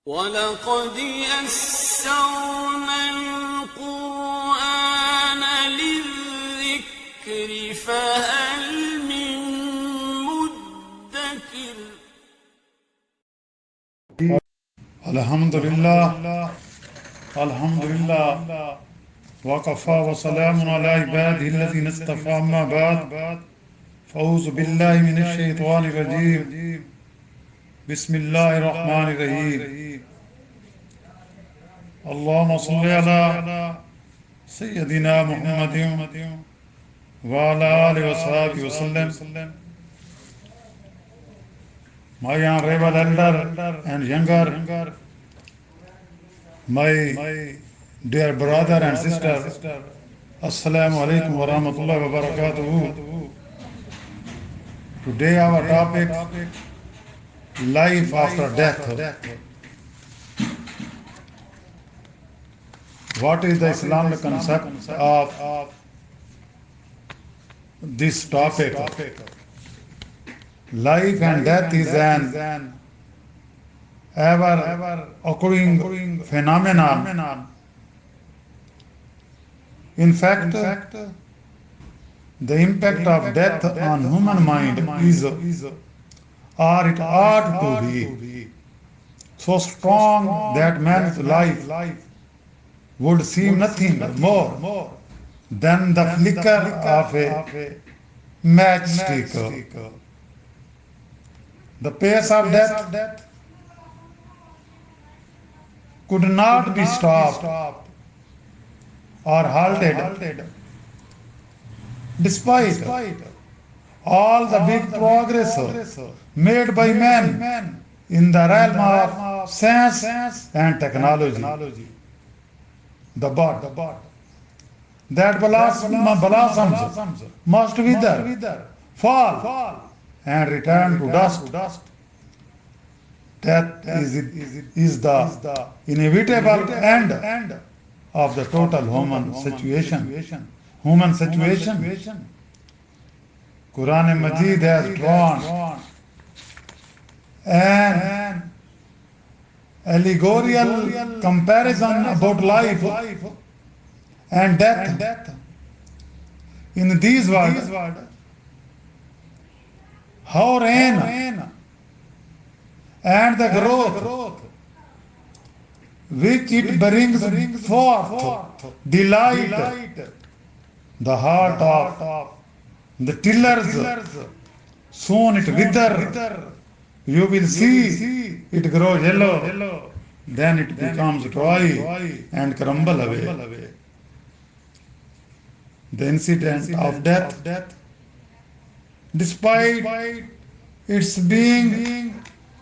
وَلَقَدْ يَسَّرْنَا الْقُرْآنَ لِلذِّكْرِ فَهَلْ مِن مُّدَّكِرٍ Alhamdulillah, وكفى وسلام على عباده الذين اصطفى أما بعد فأعوذ بالله من الشيطان الرجيم بسم الله الرحمن الرحيم اللهم صل على سيدنا محمد وعلى آله وصحبه وسلم. My honorable elder and younger, my dear brother and sister, Assalamu alaikum wa rahmatullahi wa barakatuhu. Today our topic, life after death. What is the Islamic concept of this topic? Life and death is an ever occurring phenomenon. In fact, the impact of death on human mind is, or it ought to be, so strong that man's life would seem nothing more than the flicker of a matchstick. The pace of death could not be stopped or halted, despite all the big progress made by man in the realm of science and technology. The bud that blossoms must wither, fall, and return to dust. Death is the inevitable end of the total human situation. Quran Majid has drawn an allegorical comparison about life and death. In these words, how rain and the growth which it brings forth delight the heart of the tillers. Soon it wither. You will see it grow yellow, then it becomes dry and crumble away. The incident of death, despite its being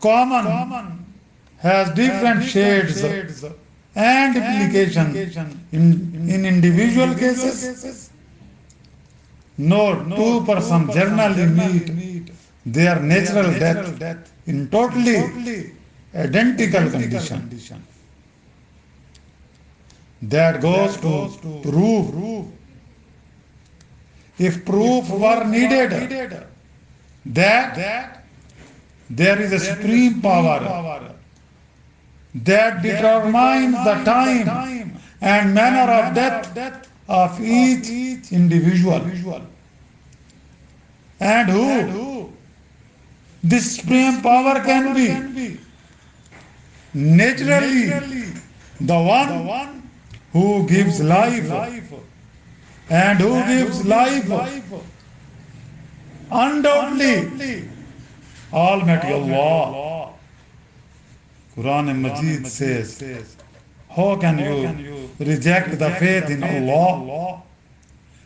common, has different shades and implications in individual cases. No two persons generally meet their natural death in totally identical condition. That goes to prove, if proof were needed, that there is a supreme power that determines the time and manner of death of each individual. And who this supreme power can be? Naturally, the one who gives life. And who gives life? Undoubtedly, Almighty Allah. Quran Majid says, how can you reject the faith in Allah,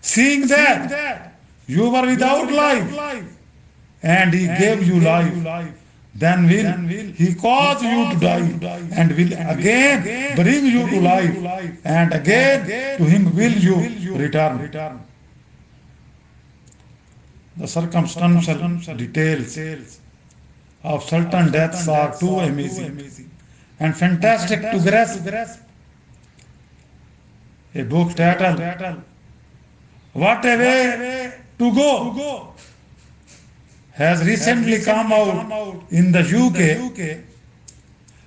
seeing that you were without life and He gave you life? Then will He cause you to die and will again bring you to life, and again to Him will you return. The circumstantial details of certain deaths are too amazing and fantastic to grasp. A book titled What a Way to Go has recently come out in the UK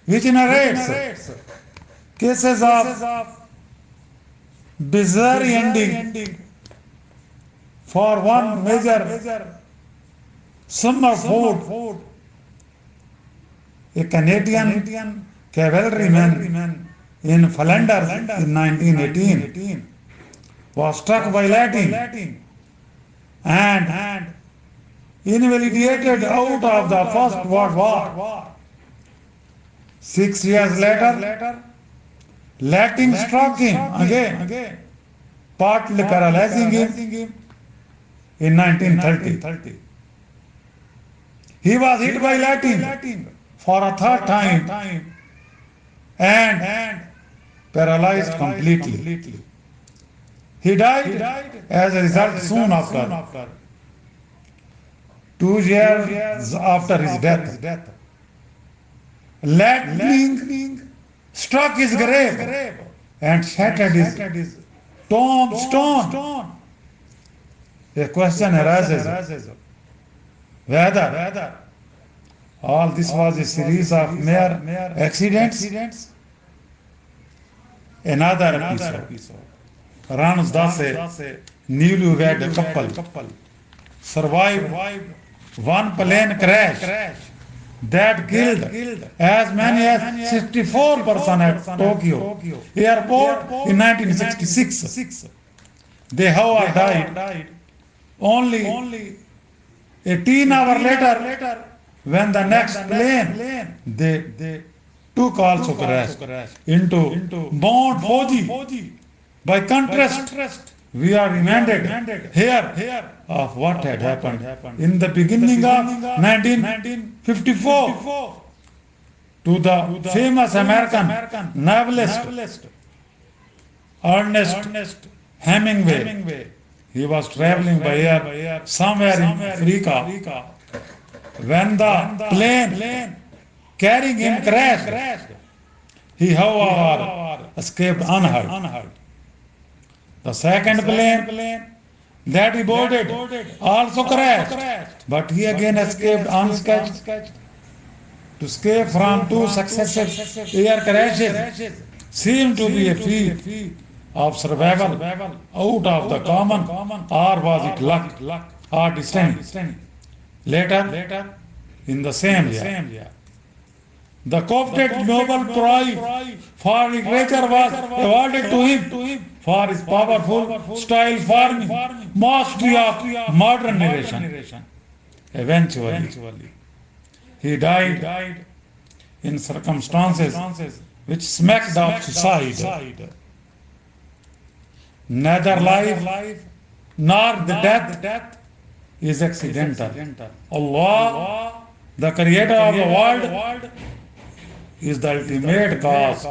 which narrates cases of bizarre ending for one major summer food. A Canadian cavalryman in Flanders in 1918 was struck by lightning and invalidated out of the First World War. 6 years later, lightning struck him again, partly paralyzing him in 1930. He was hit by lightning for a third time and paralyzed completely. He died as a result soon after. 2 years after his death, lightning struck his grave and shattered his tombstone. A question arises whether all this was a series of mere accidents. Another episode runs thus: a newlywed couple survived one plane crash that killed as many as 64 persons at Tokyo airport in 1966. They, however, died only 18 hours later when the next plane they took also crashed into Mount Fuji. By contrast, we are reminded here of what had happened in the beginning of 1954 to the famous American novelist Ernest Hemingway. He was traveling by air somewhere in Africa when the plane carrying him crashed. He, however, escaped unhurt. The second plane that he boarded also crashed, but he again escaped unscathed. To escape from two successive air crashes seemed to be a feat of survival out of the common, or was it luck or destiny? Later, in the same year, the coveted Nobel Prize for Literature was awarded to him for his powerful style farming, mastery of modern narration. Eventually, he died in circumstances which smacked of suicide. Neither life nor the death is accidental. Allah, the creator of the world, is the ultimate cause.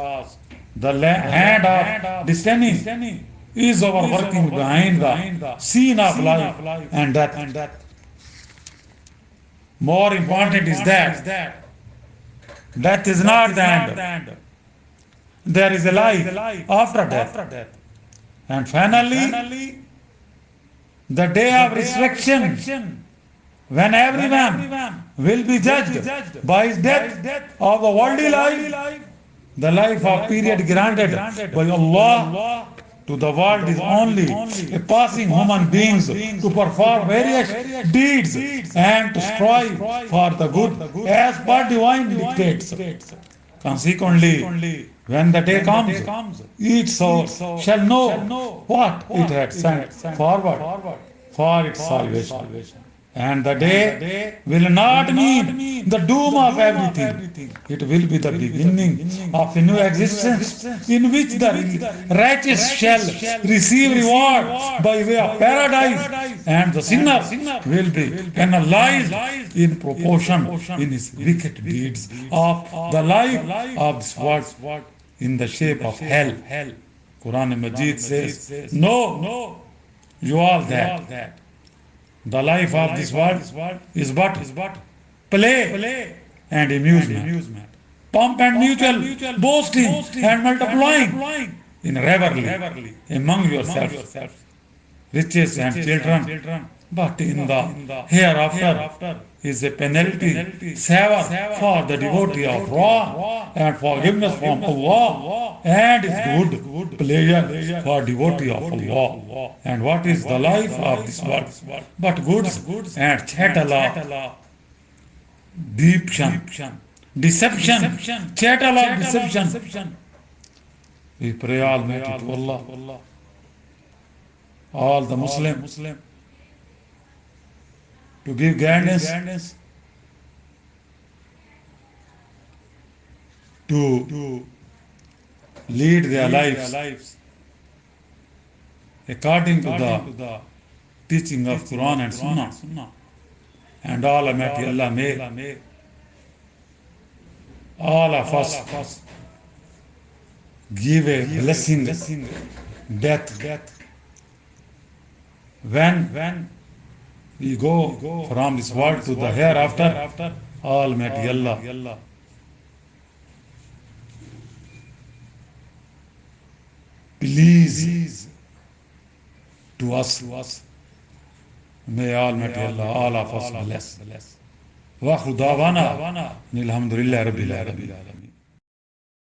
The hand of destiny is overworking behind the scene of life and death. More important is that death is not the end. There is a life after death. And finally, the day of resurrection, when everyone will be judged by his death of a worldly life. The life of period granted by Allah to the world is only a passing human beings to perform various deeds and to strive for the good as per divine dictates. Consequently, when the day comes, each soul shall know what it had sent forward for its salvation. And the day will not mean the doom of everything. It will be the beginning of a new existence in which the righteous shall receive reward by way of paradise, and the sinner will be penalized in proportion in his wicked deeds of the life of this world in the shape of hell. Quran Majid says, no, you all that. The life of this world is but play and amusement, pomp and mutual boasting and multiplying in revelry among yourselves, riches and children but in the hereafter is a penalty savor for the devotee of Ra and forgiveness from Allah, and is good pleasure for devotee of Allah. And what is the life of this world but goods and chatala, deception, chatala, deception. We pray Almighty to Allah, all the Muslim, to give guidance to lead their lives according to the teaching of Quran and Sunnah. And Almighty Allah may all of us give a blessing death when we go from this world to the hereafter. Almighty Allah please to us. May Almighty Allah all of us bless. Wa akhiru da'wana alhamdulillahi rabbil alamin.